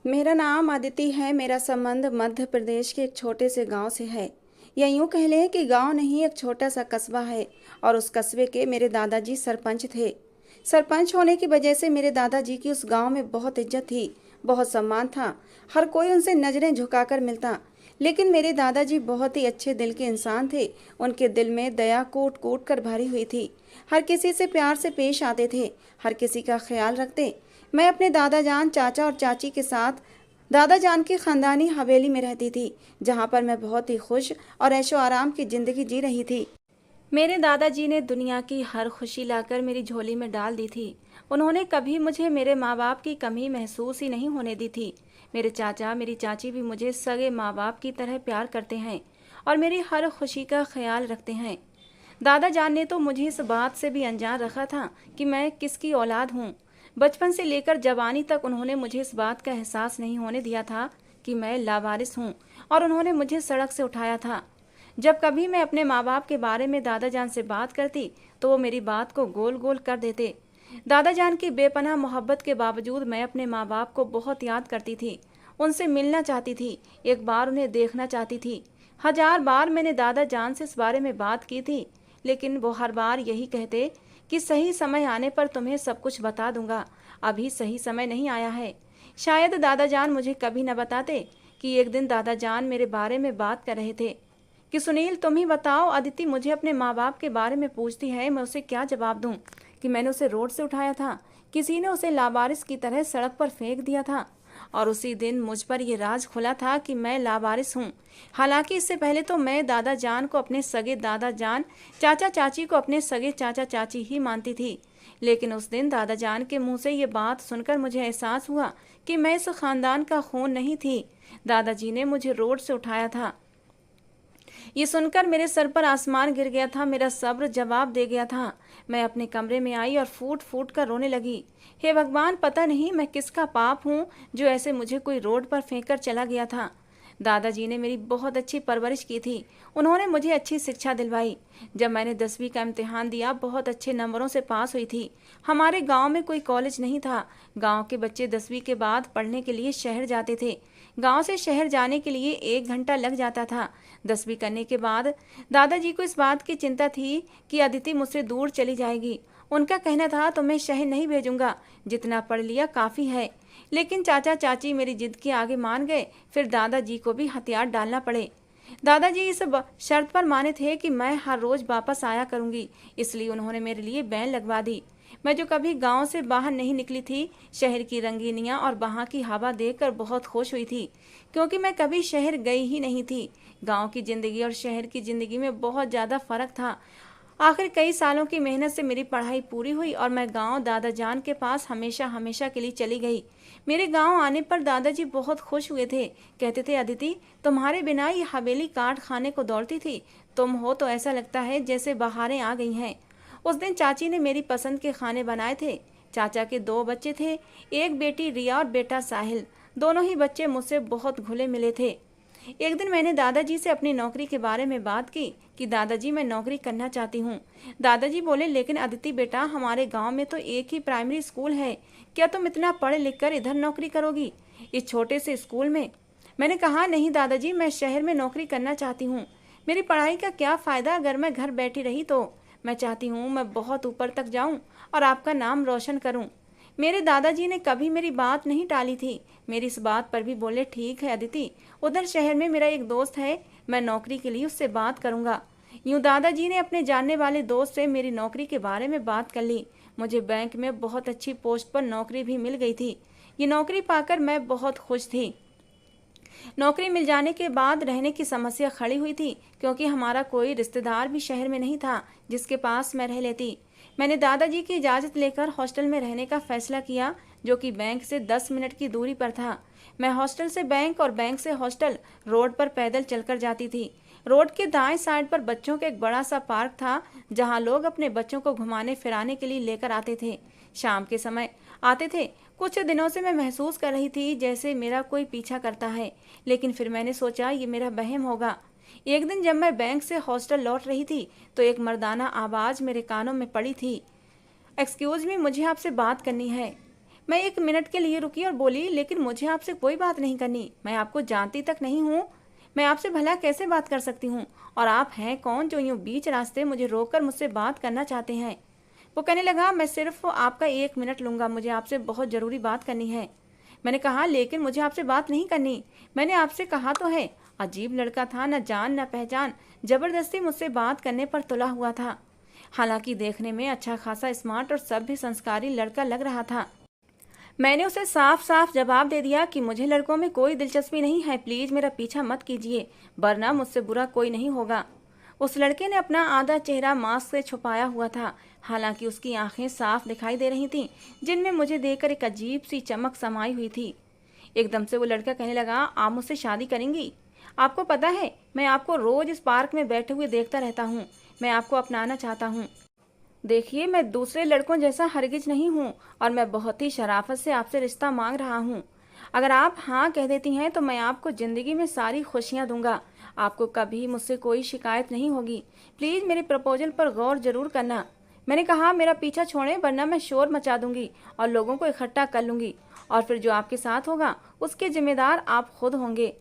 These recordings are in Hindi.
मेरा नाम अदिति है। मेरा संबंध मध्य प्रदेश के एक छोटे से गांव से है। या यूं कह लें कि गांव नहीं, एक छोटा सा कस्बा है। और उस कस्बे के मेरे दादाजी सरपंच थे। सरपंच होने की वजह से मेरे दादाजी की उस गांव में बहुत इज्जत थी, बहुत सम्मान था। हर कोई उनसे नजरें झुकाकर मिलता। लेकिन मेरे दादाजी बहुत ही अच्छे दिल के इंसान थे। उनके दिल में दया कूट कूट कर भरी हुई थी। हर किसी से प्यार से पेश आते थे, हर किसी का ख्याल रखते। मैं अपने दादा जान, चाचा और चाची के साथ दादा जान की खानदानी हवेली में रहती थी, जहां पर मैं बहुत ही खुश और ऐशो आराम की जिंदगी जी रही थी। मेरे दादाजी ने दुनिया की हर खुशी लाकर मेरी झोली में डाल दी थी। उन्होंने कभी मुझे मेरे माँ बाप की कमी महसूस ही नहीं होने दी थी। मेरे चाचा, मेरी चाची भी मुझे सगे माँ बाप की तरह प्यार करते हैं और मेरी हर खुशी का ख्याल रखते हैं। दादा जान ने तो मुझे इस बात से भी अनजान रखा था कि मैं किसकी औलाद हूँ। बचपन से लेकर जवानी तक उन्होंने मुझे इस बात का एहसास नहीं होने दिया था कि मैं लावारिस हूँ, और उन्होंने मुझे सड़क से उठाया था। जब कभी मैं अपने माँ बाप के बारे में दादा जान से बात करती तो वो मेरी बात को गोल गोल कर देते। दादा जान की बेपनाह मोहब्बत के बावजूद मैं अपने माँ बाप को बहुत याद करती थी। उनसे मिलना चाहती थी, एक बार उन्हें देखना चाहती थी। हजार बार मैंने दादा जान से इस बारे में बात की थी, लेकिन वो हर बार यही कहते कि सही समय आने पर तुम्हें सब कुछ बता दूंगा, अभी सही समय नहीं आया है। शायद दादा जान मुझे कभी न बताते कि एक दिन दादा जान मेरे बारे में बात कर रहे थे कि सुनील, तुम ही बताओ, अदिति मुझे अपने माँ बाप के बारे में पूछती है, मैं उसे क्या जवाब दूं कि मैंने उसे रोड से उठाया था, किसी ने उसे लावारिस की तरह सड़क पर फेंक दिया था। और उसी दिन मुझ पर यह राज खुला था कि मैं लावारिस हूँ। हालांकि इससे पहले तो मैं दादा जान को अपने सगे दादा जान, चाचा चाची को अपने सगे चाचा चाची ही मानती थी। लेकिन उस दिन दादा जान के मुंह से ये बात सुनकर मुझे एहसास हुआ कि मैं इस खानदान का खून नहीं थी। दादाजी ने मुझे रोड से उठाया था। ये सुनकर मेरे सर पर आसमान गिर गया था, मेरा सब्र जवाब दे गया था। मैं अपने कमरे में आई और फूट फूट कर रोने लगी। हे भगवान, पता नहीं मैं किसका पाप हूँ जो ऐसे मुझे कोई रोड पर फेंक कर चला गया था। दादाजी ने मेरी बहुत अच्छी परवरिश की थी। उन्होंने मुझे अच्छी शिक्षा दिलवाई। जब मैंने 10वीं का इम्तिहान दिया, बहुत अच्छे नंबरों से पास हुई थी। हमारे गांव में कोई कॉलेज नहीं था। गांव के बच्चे 10वीं के बाद पढ़ने के लिए शहर जाते थे। गांव से शहर जाने के लिए 1 घंटा लग जाता था। 10वीं करने के बाद दादाजी को इस बात की चिंता थी कि अदिति मुझसे दूर चली जाएगी। उनका कहना था, तो मैं शहर नहीं भेजूंगा, जितना पढ़ लिया काफ़ी है। लेकिन चाचा चाची मेरी जिद के आगे मान गए। फिर दादाजी को भी हथियार डालना पड़े। दादाजी इस शर्त पर माने थे कि मैं हर रोज वापस आया करूंगी, इसलिए उन्होंने मेरे लिए बैन लगवा दी। मैं जो कभी गांव से बाहर नहीं निकली थी, शहर की रंगीनियां और वहां की हवा देखकर बहुत खुश हुई थी, क्योंकि मैं कभी शहर गई ही नहीं थी। गांव की जिंदगी और शहर की जिंदगी में बहुत ज़्यादा फर्क था। आखिर कई सालों की मेहनत से मेरी पढ़ाई पूरी हुई और मैं गांव दादा जान के पास हमेशा हमेशा के लिए चली गई। मेरे गांव आने पर दादाजी बहुत खुश हुए थे। कहते थे, अदिति, तुम्हारे बिना ये हवेली काट खाने को दौड़ती थी। तुम हो तो ऐसा लगता है जैसे बहारें आ गई हैं। उस दिन चाची ने मेरी पसंद के खाने बनाए थे। चाचा के 2 बच्चे थे, एक बेटी रिया और बेटा साहिल। दोनों ही बच्चे मुझसे बहुत घुले मिले थे। एक दिन मैंने दादाजी से अपनी नौकरी के बारे में बात की कि दादाजी, मैं नौकरी करना चाहती हूँ। दादाजी बोले, लेकिन अदिति बेटा, हमारे गांव में तो एक ही प्राइमरी स्कूल है, क्या तुम इतना पढ़ लिख कर इधर नौकरी करोगी, इस छोटे से स्कूल में? मैंने कहा, नहीं दादाजी, मैं शहर में नौकरी करना चाहती हूँ। मेरी पढ़ाई का क्या फ़ायदा अगर मैं घर बैठी रही तो? मैं चाहती हूँ मैं बहुत ऊपर तक जाऊँ और आपका नाम रोशन करूँ। मेरे दादाजी ने कभी मेरी बात नहीं टाली थी। मेरी इस बात पर भी बोले, ठीक है अदिति, उधर शहर में मेरा एक दोस्त है, मैं नौकरी के लिए उससे बात करूंगा। यूं दादाजी ने अपने जानने वाले दोस्त से मेरी नौकरी के बारे में बात कर ली। मुझे बैंक में बहुत अच्छी पोस्ट पर नौकरी भी मिल गई थी। ये नौकरी पाकर मैं बहुत खुश थी। नौकरी मिल जाने के बाद रहने की समस्या खड़ी हुई थी, क्योंकि हमारा कोई रिश्तेदार भी शहर में नहीं था जिसके पास मैं रह लेती। मैंने दादाजी की इजाज़त लेकर हॉस्टल में रहने का फैसला किया, जो कि बैंक से 10 मिनट की दूरी पर था। मैं हॉस्टल से बैंक और बैंक से हॉस्टल रोड पर पैदल चलकर जाती थी। रोड के दाएं साइड पर बच्चों का एक बड़ा सा पार्क था, जहां लोग अपने बच्चों को घुमाने फिराने के लिए लेकर आते थे। शाम के समय आते थे। कुछ दिनों से मैं महसूस कर रही थी जैसे मेरा कोई पीछा करता है, लेकिन फिर मैंने सोचा ये मेरा वहम होगा। एक दिन जब मैं बैंक से हॉस्टल लौट रही थी तो एक मर्दाना आवाज़ मेरे कानों में पड़ी थी, एक्सक्यूज़ मी, मुझे आपसे बात करनी है। मैं 1 मिनट के लिए रुकी और बोली, लेकिन मुझे आपसे कोई बात नहीं करनी, मैं आपको जानती तक नहीं हूँ, मैं आपसे भला कैसे बात कर सकती हूँ, और आप हैं कौन जो यूं बीच रास्ते मुझे रोककर मुझसे बात करना चाहते हैं। वो कहने लगा, मैं सिर्फ आपका 1 मिनट लूंगा, मुझे आपसे बहुत ज़रूरी बात करनी है। मैंने कहा, लेकिन मुझे आपसे बात नहीं करनी, मैंने आपसे कहा तो है। अजीब लड़का था, न जान न पहचान, जबरदस्ती मुझसे बात करने पर तुला हुआ था। हालांकि देखने में अच्छा खासा स्मार्ट और सभ्य संस्कारी लड़का लग रहा था। मैंने उसे साफ साफ जवाब दे दिया कि मुझे लड़कों में कोई दिलचस्पी नहीं है, प्लीज मेरा पीछा मत कीजिए, वरना मुझसे बुरा कोई नहीं होगा। उस लड़के ने अपना आधा चेहरा मास्क से छुपाया हुआ था, हालांकि उसकी आंखें साफ दिखाई दे रही थीं, जिनमें मुझे देखकर एक अजीब सी चमक समाई हुई थी। एकदम से वो लड़का कहने लगा, आप मुझसे शादी करेंगी? आपको पता है, मैं आपको रोज इस पार्क में बैठे हुए देखता रहता हूँ, मैं आपको अपनाना चाहता हूँ। देखिए, मैं दूसरे लड़कों जैसा हरगिज नहीं हूँ और मैं बहुत ही शराफत से आपसे रिश्ता मांग रहा हूँ। अगर आप हाँ कह देती हैं तो मैं आपको ज़िंदगी में सारी खुशियाँ दूंगा, आपको कभी मुझसे कोई शिकायत नहीं होगी। प्लीज़ मेरे प्रपोजल पर गौर जरूर करना। मैंने कहा, मेरा पीछा छोड़ें वरना मैं शोर मचा दूंगी और लोगों को इकट्ठा कर लूंगी, और फिर जो आपके साथ होगा उसके जिम्मेदार आप खुद होंगे।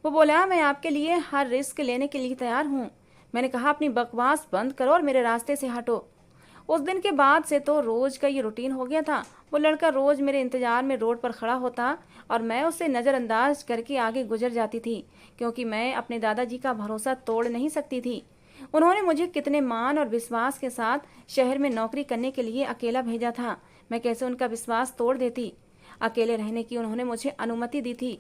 वो बोला, मैं आपके लिए हर रिस्क लेने के लिए तैयार हूँ। मैंने कहा, अपनी बकवास बंद करो और मेरे रास्ते से हटो। उस दिन के बाद से तो रोज का ये रूटीन हो गया था। वो लड़का रोज मेरे इंतजार में रोड पर खड़ा होता और मैं उसे नज़रअंदाज करके आगे गुजर जाती थी, क्योंकि मैं अपने दादाजी का भरोसा तोड़ नहीं सकती थी। उन्होंने मुझे कितने मान और विश्वास के साथ शहर में नौकरी करने के लिए अकेला भेजा था, मैं कैसे उनका विश्वास तोड़ देती। अकेले रहने की उन्होंने मुझे अनुमति दी थी।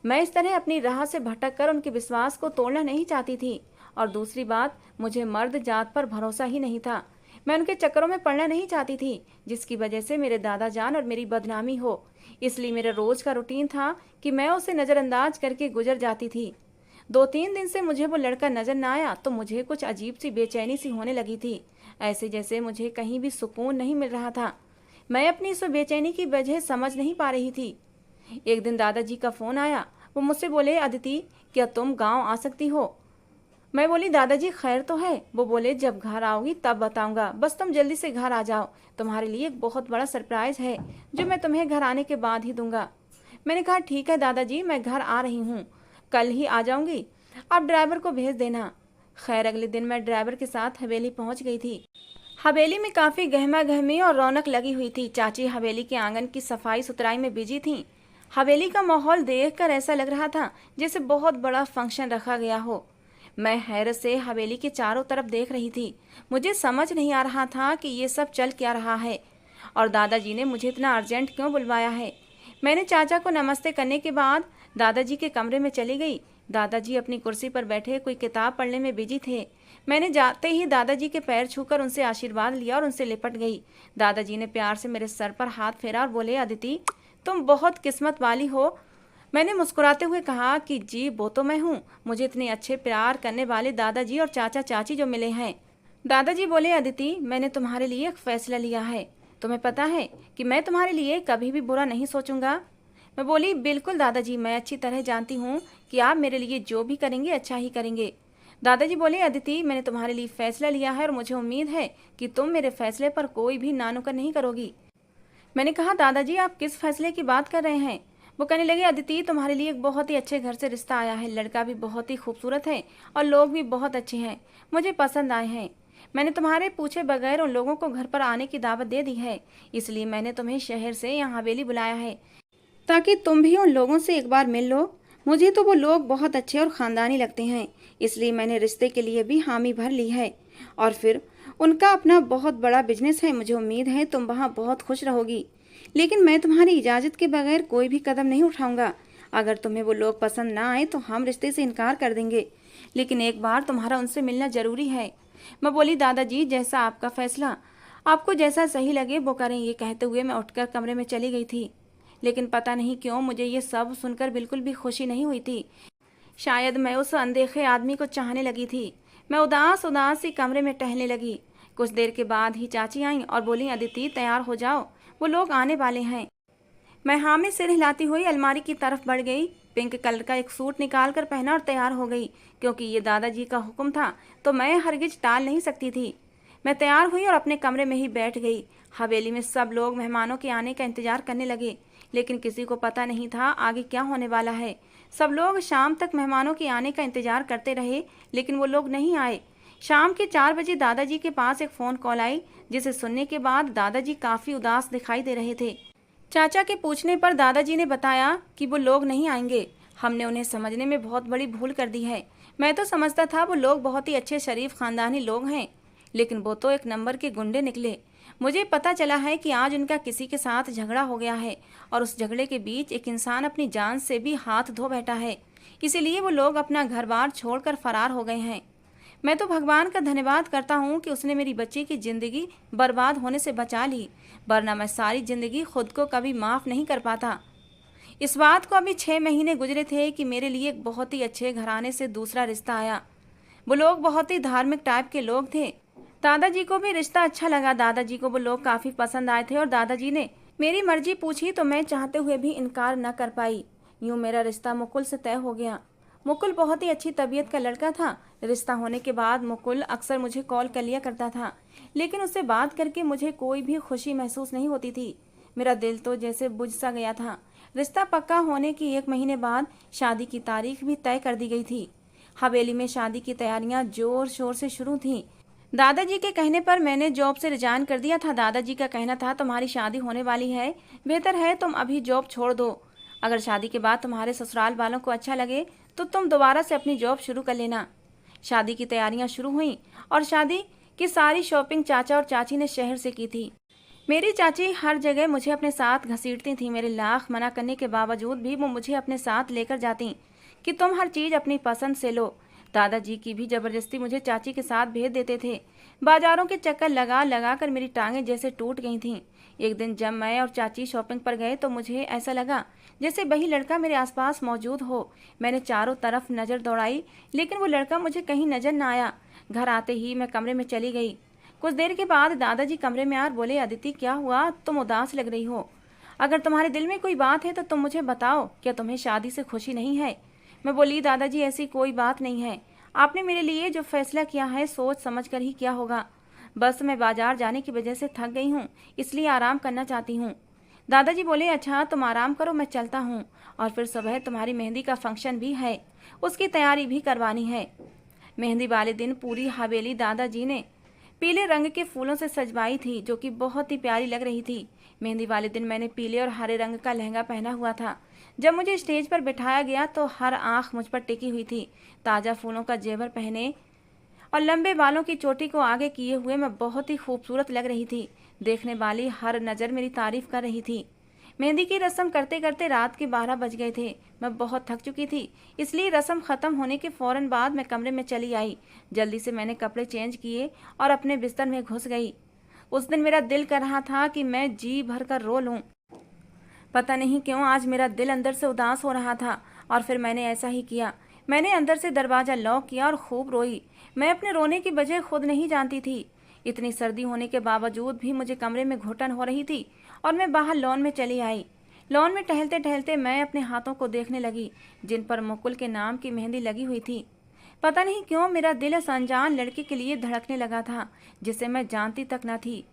मैं इस तरह अपनी राह से भटक कर उनके विश्वास को तोड़ना नहीं चाहती थी। और दूसरी बात, मुझे मर्द जात पर भरोसा ही नहीं था। मैं उनके चक्करों में पड़ना नहीं चाहती थी, जिसकी वजह से मेरे दादा जान और मेरी बदनामी हो। इसलिए मेरा रोज का रूटीन था कि मैं उसे नज़रअंदाज करके गुजर जाती थी। 2-3 दिन से मुझे वो लड़का नजर न आया तो मुझे कुछ अजीब सी बेचैनी सी होने लगी थी, ऐसे जैसे मुझे कहीं भी सुकून नहीं मिल रहा था। मैं अपनी इस बेचैनी की वजह समझ नहीं पा रही थी। एक दिन दादाजी का फोन आया। वो मुझसे बोले, अदिति, क्या तुम गाँव आ सकती हो? मैं बोली, दादाजी खैर तो है? वो बोले, जब घर आओगी तब बताऊंगा, बस तुम जल्दी से घर आ जाओ, तुम्हारे लिए एक बहुत बड़ा सरप्राइज है जो मैं तुम्हें घर आने के बाद ही दूंगा। मैंने कहा, ठीक है दादाजी, मैं घर आ रही हूँ, कल ही आ जाऊंगी, आप ड्राइवर को भेज देना। खैर अगले दिन मैं ड्राइवर के साथ हवेली पहुंच गई थी। हवेली में काफी गहमा गहमी और रौनक लगी हुई थी। चाची हवेली के आंगन की सफाई सुथराई में बिजी थी। हवेली का माहौल देखकर ऐसा लग रहा था जैसे बहुत बड़ा फंक्शन रखा गया हो। मैं हैरत से हवेली के चारों तरफ देख रही थी। मुझे समझ नहीं आ रहा था कि ये सब चल क्या रहा है और दादाजी ने मुझे इतना अर्जेंट क्यों बुलवाया है। मैंने चाचा को नमस्ते करने के बाद दादाजी के कमरे में चली गई। दादाजी अपनी कुर्सी पर बैठे कोई किताब पढ़ने में बिजी थे। मैंने जाते ही दादाजी के पैर छूकर उनसे आशीर्वाद लिया और उनसे लिपट गई। दादाजी ने प्यार से मेरे सर पर हाथ फेरा और बोले, अदिति, तुम बहुत किस्मत वाली हो। मैंने मुस्कुराते हुए कहा कि जी वो तो मैं हूँ, मुझे इतने अच्छे प्यार करने वाले दादाजी और चाचा चाची जो मिले हैं। दादाजी बोले, अदिति, मैंने तुम्हारे लिए एक फैसला लिया है, तुम्हें पता है कि मैं तुम्हारे लिए कभी भी बुरा नहीं सोचूंगा। मैं बोली, बिल्कुल दादाजी, मैं अच्छी तरह जानती हूँ कि आप मेरे लिए जो भी करेंगे अच्छा ही करेंगे। दादाजी बोले, अदिति, मैंने तुम्हारे लिए फैसला लिया है और मुझे उम्मीद है कि तुम मेरे फैसले पर कोई भी नानुकर नहीं करोगी। मैंने कहा, दादाजी आप किस फैसले की बात कर रहे हैं? वो कहने लगे, अदिति, तुम्हारे लिए एक बहुत ही अच्छे घर से रिश्ता आया है, लड़का भी बहुत ही खूबसूरत है और लोग भी बहुत अच्छे हैं, मुझे पसंद आए हैं। मैंने तुम्हारे पूछे बगैर उन लोगों को घर पर आने की दावत दे दी है, इसलिए मैंने तुम्हें शहर से यहाँ हवेली बुलाया है ताकि तुम भी उन लोगों से एक बार मिल लो। मुझे तो वो लोग बहुत अच्छे और ख़ानदानी लगते हैं, इसलिए मैंने रिश्ते के लिए भी हामी भर ली है। और फिर उनका अपना बहुत बड़ा बिजनेस है, मुझे उम्मीद है तुम वहाँ बहुत खुश रहोगी। लेकिन मैं तुम्हारी इजाज़त के बगैर कोई भी कदम नहीं उठाऊंगा। अगर तुम्हें वो लोग पसंद ना आए तो हम रिश्ते से इनकार कर देंगे, लेकिन एक बार तुम्हारा उनसे मिलना ज़रूरी है। मैं बोली, दादाजी, जैसा आपका फैसला, आपको जैसा सही लगे वो करें। ये कहते हुए मैं उठकर कमरे में चली गई थी। लेकिन पता नहीं क्यों मुझे ये सब सुनकर बिल्कुल भी खुशी नहीं हुई थी। शायद मैं उस अनदेखे आदमी को चाहने लगी थी। मैं उदास उदास सी कमरे में टहलने लगी। कुछ देर के बाद ही चाची आई और बोली, अदिति, तैयार हो जाओ, वो लोग आने वाले हैं। मैं हाँ में सिर हिलाती हुई अलमारी की तरफ बढ़ गई। पिंक कलर का एक सूट निकाल कर पहना और तैयार हो गई। क्योंकि ये दादाजी का हुक्म था तो मैं हरगिज टाल नहीं सकती थी। मैं तैयार हुई और अपने कमरे में ही बैठ गई। हवेली में सब लोग मेहमानों के आने का इंतजार करने लगे, लेकिन किसी को पता नहीं था आगे क्या होने वाला है। सब लोग शाम तक मेहमानों के आने का इंतजार करते रहे, लेकिन वो लोग नहीं आए। शाम के 4 बजे दादाजी के पास एक फ़ोन कॉल आई, जिसे सुनने के बाद दादाजी काफ़ी उदास दिखाई दे रहे थे। चाचा के पूछने पर दादाजी ने बताया कि वो लोग नहीं आएंगे। हमने उन्हें समझने में बहुत बड़ी भूल कर दी है। मैं तो समझता था वो लोग बहुत ही अच्छे शरीफ खानदानी लोग हैं, लेकिन वो तो एक नंबर के गुंडे निकले। मुझे पता चला है कि आज उनका किसी के साथ झगड़ा हो गया है और उस झगड़े के बीच एक इंसान अपनी जान से भी हाथ धो बैठा है। इसीलिए वो लोग अपना घर बार छोड़कर फरार हो गए हैं। मैं तो भगवान का धन्यवाद करता हूँ कि उसने मेरी बच्ची की ज़िंदगी बर्बाद होने से बचा ली, वरना मैं सारी ज़िंदगी खुद को कभी माफ़ नहीं कर पाता। इस बात को अभी 6 महीने गुजरे थे कि मेरे लिए एक बहुत ही अच्छे घराने से दूसरा रिश्ता आया। वो लोग बहुत ही धार्मिक टाइप के लोग थे। दादाजी को भी रिश्ता अच्छा लगा। दादाजी को वो लोग काफ़ी पसंद आए थे और दादाजी ने मेरी मर्जी पूछी तो मैं चाहते हुए भी इनकार न कर पाई। यूँ मेरा रिश्ता मुकुल से तय हो गया। मुकुल बहुत ही अच्छी तबीयत का लड़का था। रिश्ता होने के बाद मुकुल अक्सर मुझे कॉल कर लिया करता था, लेकिन उससे बात करके मुझे कोई भी खुशी महसूस नहीं होती थी। मेरा दिल तो जैसे बुझ सा गया था। रिश्ता पक्का होने की 1 महीने बाद शादी की तारीख भी तय कर दी गई थी। हवेली में शादी की तैयारियां जोर शोर से शुरू थीं। दादाजी के कहने पर मैंने जॉब से रिजाइन कर दिया था। दादाजी का कहना था, तुम्हारी शादी होने वाली है, बेहतर है तुम अभी जॉब छोड़ दो। अगर शादी के बाद तुम्हारे ससुराल वालों को अच्छा लगे तो तुम दोबारा से अपनी जॉब शुरू कर लेना। शादी की तैयारियां शुरू हुईं और शादी की सारी शॉपिंग चाचा और चाची ने शहर से की थी। मेरी चाची हर जगह मुझे अपने साथ घसीटती थी। मेरे लाख मना करने के बावजूद भी वो मुझे अपने साथ लेकर जाती कि तुम हर चीज़ अपनी पसंद से लो। दादाजी की भी जबरदस्ती मुझे चाची के साथ भेज देते थे। बाजारों के चक्कर लगा लगा कर मेरी टांगें जैसे टूट गई थीं। एक दिन जब मैं और चाची शॉपिंग पर गए तो मुझे ऐसा लगा जैसे वही लड़का मेरे आसपास मौजूद हो। मैंने चारों तरफ नज़र दौड़ाई, लेकिन वो लड़का मुझे कहीं नजर न आया। घर आते ही मैं कमरे में चली गई। कुछ देर के बाद दादाजी कमरे में आकर बोले, अदिति क्या हुआ, तुम उदास लग रही हो। अगर तुम्हारे दिल में कोई बात है तो तुम मुझे बताओ, क्या तुम्हें शादी से खुशी नहीं है। मैं बोली, दादाजी ऐसी कोई बात नहीं है। आपने मेरे लिए जो फैसला किया है सोच समझ कर ही किया होगा। बस मैं बाजार जाने की वजह से थक गई हूँ, इसलिए आराम करना चाहती हूँ। दादाजी बोले, अच्छा तुम आराम करो, मैं चलता हूँ। और फिर सुबह तुम्हारी मेहंदी का फंक्शन भी है, उसकी तैयारी भी करवानी है। मेहंदी वाले दिन पूरी हवेली दादाजी ने पीले रंग के फूलों से सजवाई थी, जो कि बहुत ही प्यारी लग रही थी। मेहंदी वाले दिन मैंने पीले और हरे रंग का लहंगा पहना हुआ था। जब मुझे स्टेज पर बिठाया गया तो हर आंख मुझ पर टिकी हुई थी। ताज़ा फूलों का जेवर पहने और लंबे बालों की चोटी को आगे किए हुए मैं बहुत ही खूबसूरत लग रही थी। देखने वाली हर नज़र मेरी तारीफ कर रही थी। मेहंदी की रस्म करते करते रात के 12 बज गए थे। मैं बहुत थक चुकी थी, इसलिए रस्म ख़त्म होने के फ़ौरन बाद मैं कमरे में चली आई। जल्दी से मैंने कपड़े चेंज किए और अपने बिस्तर में घुस गई। उस दिन मेरा दिल कर रहा था कि मैं जी भर कर रो लूँ। पता नहीं क्यों आज मेरा दिल अंदर से उदास हो रहा था और फिर मैंने ऐसा ही किया। मैंने अंदर से दरवाज़ा लॉक किया और खूब रोई। मैं अपने रोने की वजह खुद नहीं जानती थी। इतनी सर्दी होने के बावजूद भी मुझे कमरे में घुटन हो रही थी और मैं बाहर लॉन में चली आई। लॉन में टहलते टहलते मैं अपने हाथों को देखने लगी, जिन पर मुकुल के नाम की मेहंदी लगी हुई थी। पता नहीं क्यों मेरा दिल इस अनजान लड़के के लिए धड़कने लगा था, जिसे मैं जानती तक न थी।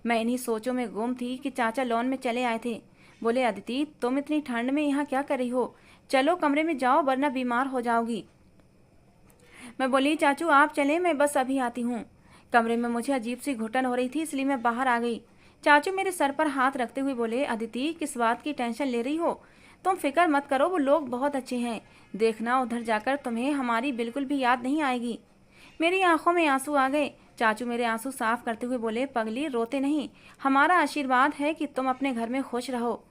मैं इन्हीं सोचों में गुम थी कि चाचा लॉन में चले आए थे। बोले, अदिति तुम इतनी ठंड में यहाँ क्या कर रही हो, चलो कमरे में जाओ वरना बीमार हो जाओगी। मैं बोली, चाचू आप चले, मैं बस अभी आती हूँ। कमरे में मुझे अजीब सी घुटन हो रही थी, इसलिए मैं बाहर आ गई। चाचू मेरे सर पर हाथ रखते हुए बोले, अदिति किस बात की टेंशन ले रही हो, तुम फिक्र मत करो, वो लोग बहुत अच्छे हैं। देखना उधर जाकर तुम्हें हमारी बिल्कुल भी याद नहीं आएगी। मेरी आंखों में आंसू आ गए। चाचू मेरे आंसू साफ करते हुए बोले, पगली रोते नहीं, हमारा आशीर्वाद है कि तुम अपने घर में खुश रहो।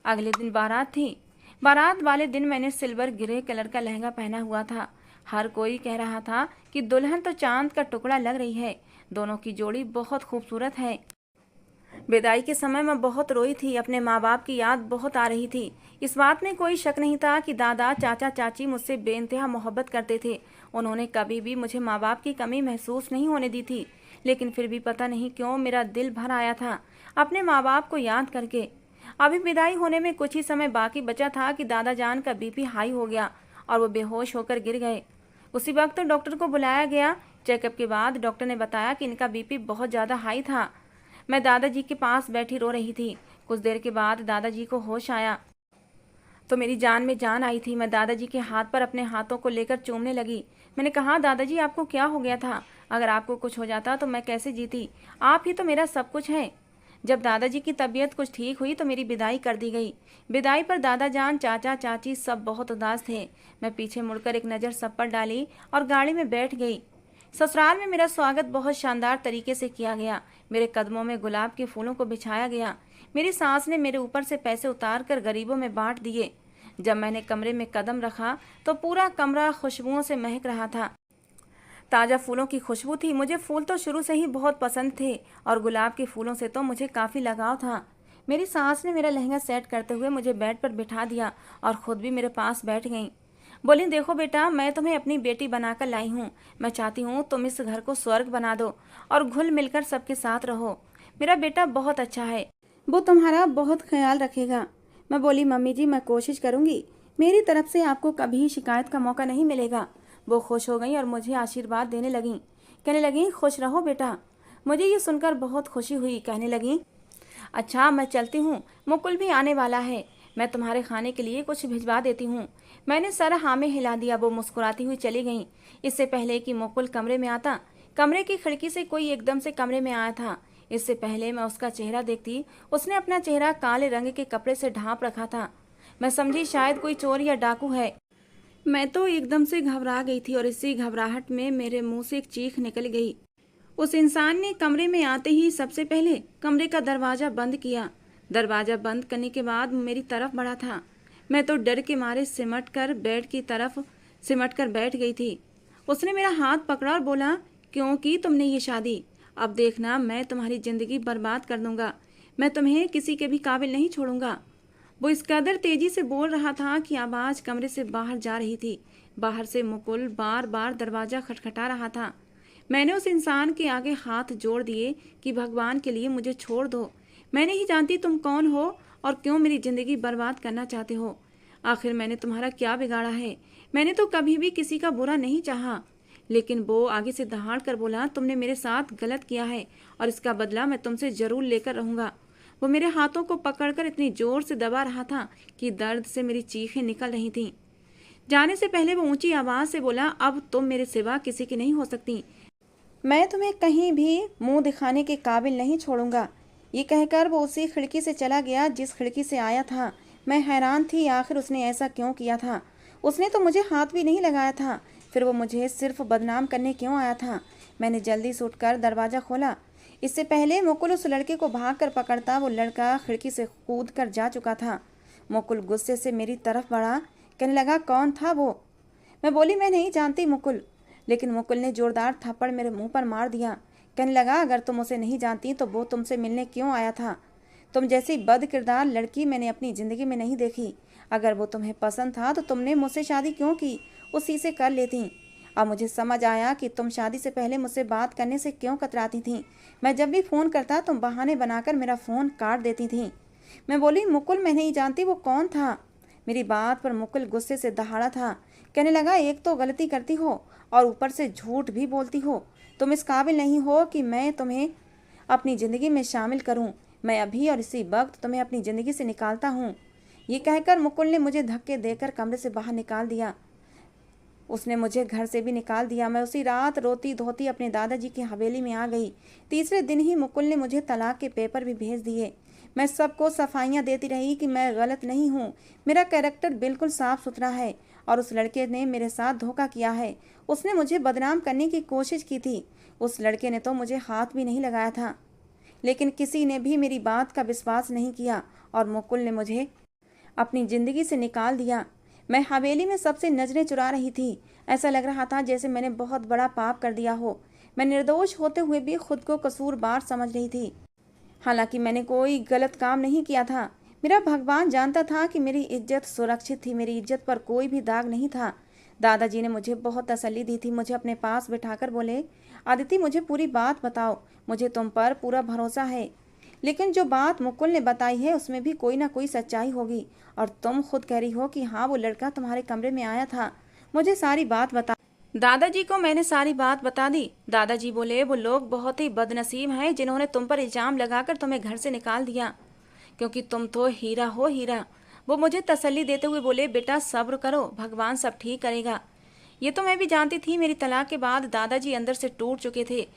अगले दिन बारात थी। बारात वाले दिन मैंने सिल्वर ग्रे कलर का लहंगा पहना हुआ था। हर कोई कह रहा था कि दुल्हन तो चांद का टुकड़ा लग रही है, दोनों की जोड़ी बहुत खूबसूरत है। विदाई के समय मैं बहुत रोई थी, अपने माँ बाप की याद बहुत आ रही थी। इस बात में कोई शक नहीं था कि दादा चाचा चाची मुझसे बेइंतहा मोहब्बत करते थे। उन्होंने कभी भी मुझे माँ बाप की कमी महसूस नहीं होने दी थी, लेकिन फिर भी पता नहीं क्यों मेरा दिल भर आया था अपने माँ बाप को याद करके। अभी विदाई होने में कुछ ही समय बाकी बचा था कि दादा जान का बीपी हाई हो गया और वो बेहोश होकर गिर गए। उसी वक्त डॉक्टर को बुलाया गया। चेकअप के बाद डॉक्टर ने बताया कि इनका बीपी बहुत ज़्यादा हाई था। मैं दादाजी के पास बैठी रो रही थी। कुछ देर के बाद दादाजी को होश आया तो मेरी जान में जान आई थी। मैं दादाजी के हाथ पर अपने हाथों को लेकर चूमने लगी। मैंने कहा, दादाजी आपको क्या हो गया था? अगर आपको कुछ हो जाता तो मैं कैसे जीती? आप ही तो मेरा सब कुछ है। जब दादाजी की तबीयत कुछ ठीक हुई तो मेरी विदाई कर दी गई। विदाई पर दादा जान, चाचा, चाची सब बहुत उदास थे। मैं पीछे मुड़कर एक नज़र सब पर डाली और गाड़ी में बैठ गई। ससुराल में मेरा स्वागत बहुत शानदार तरीके से किया गया। मेरे कदमों में गुलाब के फूलों को बिछाया गया। मेरी सास ने मेरे ऊपर से पैसे उतार कर गरीबों में बांट दिए। जब मैंने कमरे में कदम रखा तो पूरा कमरा खुशबुओं से महक रहा था। ताज़ा फूलों की खुशबू थी। मुझे फूल तो शुरू से ही बहुत पसंद थे और गुलाब के फूलों से तो मुझे काफ़ी लगाव था। मेरी सास ने मेरा लहंगा सेट करते हुए मुझे बेड पर बिठा दिया और ख़ुद भी मेरे पास बैठ गईं। बोली, देखो बेटा, मैं तुम्हें अपनी बेटी बनाकर लाई हूँ। मैं चाहती हूँ तुम इस घर को स्वर्ग बना दो और घुल मिलकर सबके साथ रहो। मेरा बेटा बहुत अच्छा है, वो तुम्हारा बहुत ख्याल रखेगा। मैं बोली, मम्मी जी, मैं कोशिश करूँगी। मेरी तरफ से आपको कभी शिकायत का मौका नहीं मिलेगा। वो खुश हो गई और मुझे आशीर्वाद देने लगीं। कहने लगीं, खुश रहो बेटा। मुझे ये सुनकर बहुत खुशी हुई। कहने लगीं, अच्छा मैं चलती हूँ, मुकुल भी आने वाला है। मैं तुम्हारे खाने के लिए कुछ भिजवा देती हूँ। मैंने सर हाँ में हिला दिया। वो मुस्कुराती हुई चली गई। इससे पहले कि मुकुल कमरे में आता, कमरे की खिड़की से कोई एकदम से कमरे में आया था। इससे पहले मैं उसका चेहरा देखती, उसने अपना चेहरा काले रंग के कपड़े से ढांप रखा था। मैं समझी शायद कोई चोर या डाकू है। मैं तो एकदम से घबरा गई थी और इसी घबराहट में मेरे मुंह से एक चीख निकल गई। उस इंसान ने कमरे में आते ही सबसे पहले कमरे का दरवाज़ा बंद किया। दरवाज़ा बंद करने के बाद मेरी तरफ बढ़ा था। मैं तो डर के मारे सिमट कर बेड की तरफ सिमट कर बैठ गई थी। उसने मेरा हाथ पकड़ा और बोला, क्यों की तुमने ये शादी? अब देखना, मैं तुम्हारी ज़िंदगी बर्बाद कर दूंगा। मैं तुम्हें किसी के भी काबिल नहीं छोड़ूंगा। वो इस कदर तेजी से बोल रहा था कि आवाज़ कमरे से बाहर जा रही थी। बाहर से मुकुल बार बार दरवाज़ा खटखटा रहा था। मैंने उस इंसान के आगे हाथ जोड़ दिए कि भगवान के लिए मुझे छोड़ दो। मैं नहीं जानती तुम कौन हो और क्यों मेरी ज़िंदगी बर्बाद करना चाहते हो। आखिर मैंने तुम्हारा क्या बिगाड़ा है? मैंने तो कभी भी किसी का बुरा नहीं चाहा। लेकिन वो आगे से दहाड़ कर बोला, तुमने मेरे साथ गलत किया है और इसका बदला मैं तुमसे ज़रूर लेकर रहूँगा। वो मेरे हाथों को पकड़कर इतनी ज़ोर से दबा रहा था कि दर्द से मेरी चीखें निकल रही थीं। जाने से पहले वो ऊंची आवाज़ से बोला, अब तुम मेरे सिवा किसी की नहीं हो सकती। मैं तुम्हें कहीं भी मुंह दिखाने के काबिल नहीं छोड़ूंगा। ये कहकर वो उसी खिड़की से चला गया जिस खिड़की से आया था। मैं हैरान थी, आखिर उसने ऐसा क्यों किया था? उसने तो मुझे हाथ भी नहीं लगाया था, फिर वो मुझे सिर्फ बदनाम करने क्यों आया था? मैंने जल्दी से उठकर दरवाज़ा खोला। इससे पहले मुकुल उस लड़के को भाग कर पकड़ता, वो लड़का खिड़की से कूद कर जा चुका था। मुकुल गुस्से से मेरी तरफ बढ़ा। कहने लगा, कौन था वो? मैं बोली, मैं नहीं जानती मुकुल। लेकिन मुकुल ने जोरदार थप्पड़ मेरे मुंह पर मार दिया। कहने लगा, अगर तुम उसे नहीं जानती तो वो तुमसे मिलने क्यों आया था? तुम जैसी बद किरदार लड़की मैंने अपनी ज़िंदगी में नहीं देखी। अगर वो तुम्हें पसंद था तो तुमने मुझसे शादी क्यों की? उसी से कर लेती। अब मुझे समझ आया कि तुम शादी से पहले मुझसे बात करने से क्यों कतराती थीं। मैं जब भी फ़ोन करता तुम बहाने बनाकर मेरा फ़ोन काट देती थीं। मैं बोली, मुकुल, मैं नहीं जानती वो कौन था। मेरी बात पर मुकुल गुस्से से दहाड़ा था। कहने लगा, एक तो गलती करती हो और ऊपर से झूठ भी बोलती हो। तुम इस काबिल नहीं हो कि मैं तुम्हें अपनी ज़िंदगी में शामिल करूं। मैं अभी और इसी वक्त तुम्हें अपनी ज़िंदगी से निकालता हूं। ये कहकर मुकुल ने मुझे धक्के देकर कमरे से बाहर निकाल दिया। उसने मुझे घर से भी निकाल दिया। मैं उसी रात रोती धोती अपने दादाजी की हवेली में आ गई। तीसरे दिन ही मुकुल ने मुझे तलाक के पेपर भी भेज दिए। मैं सबको सफाइयाँ देती रही कि मैं गलत नहीं हूँ, मेरा कैरेक्टर बिल्कुल साफ सुथरा है और उस लड़के ने मेरे साथ धोखा किया है। उसने मुझे बदनाम करने की कोशिश की थी। उस लड़के ने तो मुझे हाथ भी नहीं लगाया था, लेकिन किसी ने भी मेरी बात का विश्वास नहीं किया और मुकुल ने मुझे अपनी ज़िंदगी से निकाल दिया। मैं हवेली में सबसे नज़रें चुरा रही थी। ऐसा लग रहा था जैसे मैंने बहुत बड़ा पाप कर दिया हो। मैं निर्दोष होते हुए भी खुद को कसूरवार समझ रही थी, हालांकि मैंने कोई गलत काम नहीं किया था। मेरा भगवान जानता था कि मेरी इज्जत सुरक्षित थी, मेरी इज्जत पर कोई भी दाग नहीं था। दादाजी ने मुझे बहुत तसल्ली दी थी। मुझे अपने पास बिठाकर बोले, आदिति, मुझे पूरी बात बताओ, मुझे तुम पर पूरा भरोसा है। लेकिन जो बात मुकुल ने बताई है उसमें भी कोई ना कोई सच्चाई होगी और तुम खुद कह रही हो कि हाँ, वो लड़का तुम्हारे कमरे में आया था। मुझे सारी बात बता। दादाजी को मैंने सारी बात बता दी। दादाजी बोले, वो लोग बहुत ही बदनसीब हैं जिन्होंने तुम पर इल्जाम लगाकर तुम्हें घर से निकाल दिया, क्योंकि तुम तो हीरा हो, हीरा। वो मुझे तसल्ली देते हुए बोले, बेटा सब्र करो, भगवान सब ठीक करेगा। ये तो मैं भी जानती थी। मेरी तलाक के बाद दादाजी अंदर से टूट चुके थे।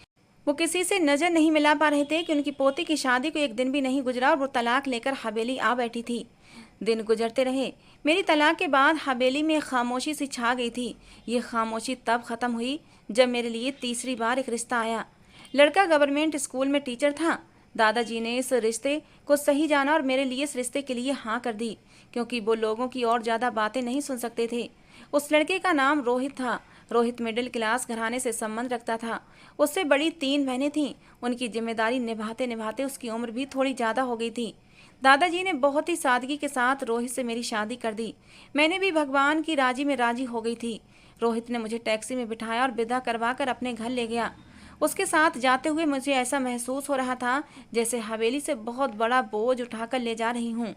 वो किसी से नजर नहीं मिला पा रहे थे कि उनकी पोती की शादी को एक दिन भी नहीं गुजरा और वो तलाक लेकर हवेली आ बैठी थी। दिन गुजरते रहे। मेरी तलाक के बाद हवेली में खामोशी सी छा गई थी। ये खामोशी तब खत्म हुई जब मेरे लिए तीसरी बार एक रिश्ता आया। लड़का गवर्नमेंट स्कूल में टीचर था। दादाजी ने इस रिश्ते को सही जाना और मेरे लिए इस रिश्ते के लिए हाँ कर दी, क्योंकि वो लोगों की और ज़्यादा बातें नहीं सुन सकते थे। उस लड़के का नाम रोहित था। रोहित मिडिल क्लास घराने से संबंध रखता था। उससे बड़ी 3 बहनें थीं। उनकी जिम्मेदारी निभाते निभाते उसकी उम्र भी थोड़ी ज़्यादा हो गई थी। दादाजी ने बहुत ही सादगी के साथ रोहित से मेरी शादी कर दी। मैंने भी भगवान की राजी में राजी हो गई थी। रोहित ने मुझे टैक्सी में बिठाया और विदा करवा कर अपने घर ले गया। उसके साथ जाते हुए मुझे ऐसा महसूस हो रहा था जैसे हवेली से बहुत बड़ा बोझ उठाकर ले जा रही हूँ।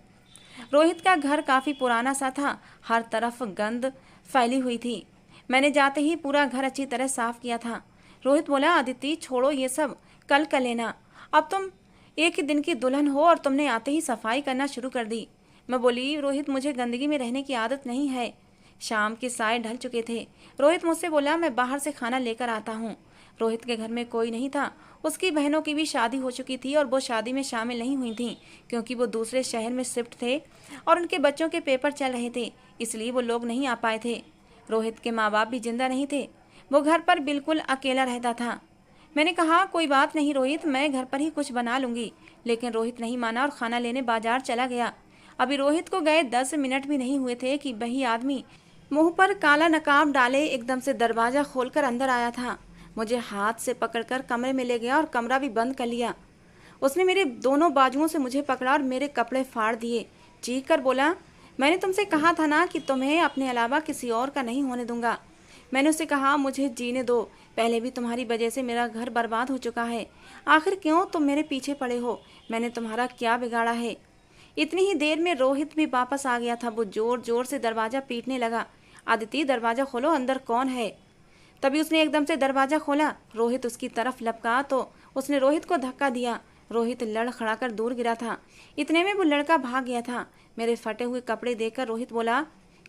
रोहित का घर काफ़ी पुराना सा था। हर तरफ गंद फैली हुई थी। मैंने जाते ही पूरा घर अच्छी तरह साफ किया था। रोहित बोला, अदिति छोड़ो ये सब, कल कर लेना। अब तुम एक ही दिन की दुल्हन हो और तुमने आते ही सफाई करना शुरू कर दी। मैं बोली, रोहित मुझे गंदगी में रहने की आदत नहीं है। शाम के साए ढल चुके थे। रोहित मुझसे बोला, मैं बाहर से खाना लेकर आता हूँ। रोहित के घर में कोई नहीं था। उसकी बहनों की भी शादी हो चुकी थी और वो शादी में शामिल नहीं हुई थीं, क्योंकि वो दूसरे शहर में शिफ्ट थे और उनके बच्चों के पेपर चल रहे थे, इसलिए वो लोग नहीं आ पाए थे। रोहित के माँ बाप भी जिंदा नहीं थे। वो घर पर बिल्कुल अकेला रहता था। मैंने कहा, कोई बात नहीं रोहित, मैं घर पर ही कुछ बना लूँगी। लेकिन रोहित नहीं माना और खाना लेने बाजार चला गया। अभी रोहित को गए 10 मिनट भी नहीं हुए थे कि वही आदमी मुंह पर काला नकाब डाले एकदम से दरवाज़ा खोलकर अंदर आया था। मुझे हाथ से पकड़कर कमरे में ले गया और कमरा भी बंद कर लिया। उसने मेरे दोनों बाजुओं से मुझे पकड़ा और मेरे कपड़े फाड़ दिए। चीख कर बोला, मैंने तुमसे कहा था ना कि तुम्हें अपने अलावा किसी और का नहीं होने दूंगा। मैंने उसे कहा, मुझे जीने दो, पहले भी तुम्हारी वजह से मेरा घर बर्बाद हो चुका है। आखिर क्यों तुम मेरे पीछे पड़े हो? मैंने तुम्हारा क्या बिगाड़ा है? इतनी ही देर में रोहित भी वापस आ गया था। वो जोर जोर से दरवाज़ा पीटने लगा। आदिति दरवाज़ा खोलो, अंदर कौन है? तभी उसने एकदम से दरवाज़ा खोला। रोहित उसकी तरफ लपका तो उसने रोहित को धक्का दिया। रोहित लड़खड़ाकर दूर गिरा था। इतने में वो लड़का भाग गया था। मेरे फटे हुए कपड़े देखकर रोहित बोला,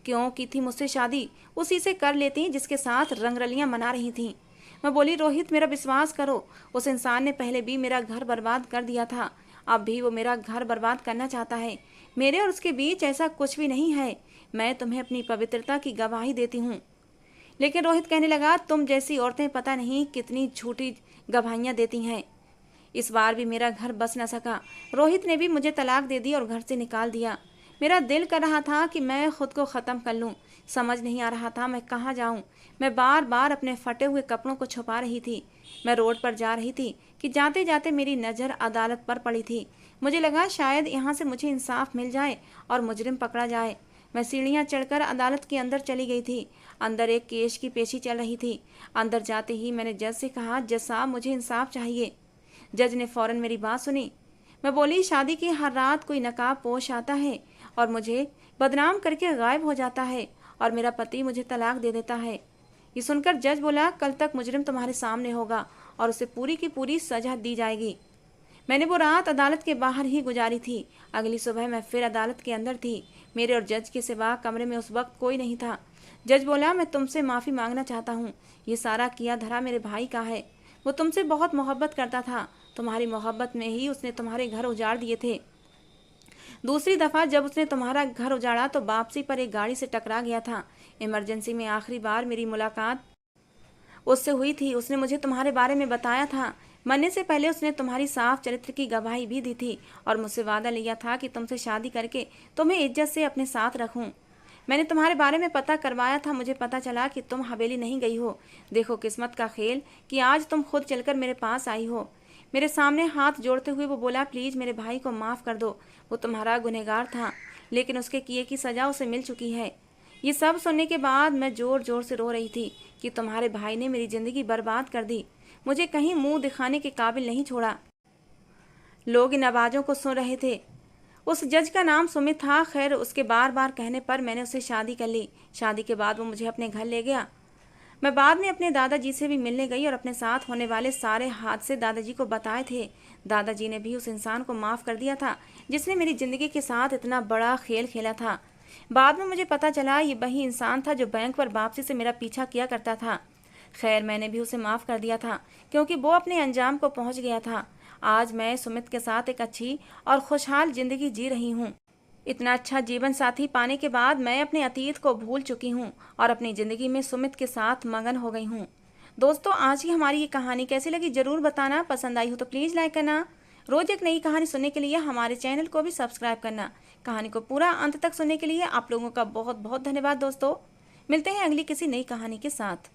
क्यों की थी मुझसे शादी? उसी से कर लेती जिसके साथ रंगरलियां मना रही थी। मैं बोली, रोहित मेरा विश्वास करो, उस इंसान ने पहले भी मेरा घर बर्बाद कर दिया था, अब भी वो मेरा घर बर्बाद करना चाहता है। मेरे और उसके बीच ऐसा कुछ भी नहीं है। मैं तुम्हें अपनी पवित्रता की गवाही देती हूँ। लेकिन रोहित कहने लगा, तुम जैसी औरतें पता नहीं कितनी झूठी गवाहियाँ देती हैं। इस बार भी मेरा घर बस न सका। रोहित ने भी मुझे तलाक दे दी और घर से निकाल दिया। मेरा दिल कर रहा था कि मैं खुद को ख़त्म कर लूं। समझ नहीं आ रहा था मैं कहाँ जाऊं। मैं बार बार अपने फटे हुए कपड़ों को छुपा रही थी। मैं रोड पर जा रही थी कि जाते जाते मेरी नज़र अदालत पर पड़ी थी। मुझे लगा शायद यहाँ से मुझे इंसाफ मिल जाए और मुजरिम पकड़ा जाए। मैं सीढ़ियाँ चढ़कर अदालत के अंदर चली गई थी। अंदर एक केस की पेशी चल रही थी। अंदर जाते ही मैंने जज से कहा, जज साहब मुझे इंसाफ चाहिए। जज ने फौरन मेरी बात सुनी। मैं बोली, शादी की हर रात कोई नकाब पोश आता है और मुझे बदनाम करके गायब हो जाता है और मेरा पति मुझे तलाक दे देता है। ये सुनकर जज बोला, कल तक मुजरिम तुम्हारे सामने होगा और उसे पूरी की पूरी सजा दी जाएगी। मैंने वो रात अदालत के बाहर ही गुजारी थी। अगली सुबह मैं फिर अदालत के अंदर थी। मेरे और जज के सिवा कमरे में उस वक्त कोई नहीं था। जज बोला, मैं तुमसे माफ़ी मांगना चाहता हूँ। ये सारा किया धरा मेरे भाई का है। वो तुमसे बहुत मोहब्बत करता था। तुम्हारी मोहब्बत में ही उसने तुम्हारे घर उजाड़ दिए थे। दूसरी दफ़ा जब उसने तुम्हारा घर उजाड़ा तो वापसी पर एक गाड़ी से टकरा गया था। इमरजेंसी में आखिरी बार मेरी मुलाकात उससे हुई थी। उसने मुझे तुम्हारे बारे में बताया था। मरने से पहले उसने तुम्हारी साफ चरित्र की गवाही भी दी थी और मुझसे वादा लिया था कि तुमसे शादी करके तुम्हें इज्जत से अपने साथ रखूं। मैंने तुम्हारे बारे में पता करवाया था। मुझे पता चला कि तुम हवेली नहीं गई हो। देखो किस्मत का खेल कि आज तुम खुद चलकर मेरे पास आई हो। मेरे सामने हाथ जोड़ते हुए वो बोला, प्लीज़ मेरे भाई को माफ़ कर दो। वो तुम्हारा गुनहगार था, लेकिन उसके किए की सज़ा उसे मिल चुकी है। ये सब सुनने के बाद मैं ज़ोर ज़ोर से रो रही थी कि तुम्हारे भाई ने मेरी ज़िंदगी बर्बाद कर दी, मुझे कहीं मुंह दिखाने के काबिल नहीं छोड़ा। लोग इन आवाज़ों को सुन रहे थे। उस जज का नाम सुमित था। खैर, उसके बार बार कहने पर मैंने उससे शादी कर ली। शादी के बाद वो मुझे अपने घर ले गया। मैं बाद में अपने दादाजी से भी मिलने गई और अपने साथ होने वाले सारे हादसे दादाजी को बताए थे। दादाजी ने भी उस इंसान को माफ़ कर दिया था जिसने मेरी ज़िंदगी के साथ इतना बड़ा खेल खेला था। बाद में मुझे पता चला ये वही इंसान था जो बैंक पर वापसी से मेरा पीछा किया करता था। खैर, मैंने भी उसे माफ़ कर दिया था क्योंकि वो अपने अंजाम को पहुंच गया था। आज मैं सुमित के साथ एक अच्छी और खुशहाल ज़िंदगी जी रही हूँ। इतना अच्छा जीवन साथी पाने के बाद मैं अपने अतीत को भूल चुकी हूँ और अपनी ज़िंदगी में सुमित के साथ मगन हो गई हूँ। दोस्तों, आज की हमारी ये कहानी कैसी लगी ज़रूर बताना। पसंद आई हो तो प्लीज़ लाइक करना। रोज़ एक नई कहानी सुनने के लिए हमारे चैनल को भी सब्सक्राइब करना। कहानी को पूरा अंत तक सुनने के लिए आप लोगों का बहुत बहुत धन्यवाद दोस्तों। मिलते हैं अगली किसी नई कहानी के साथ।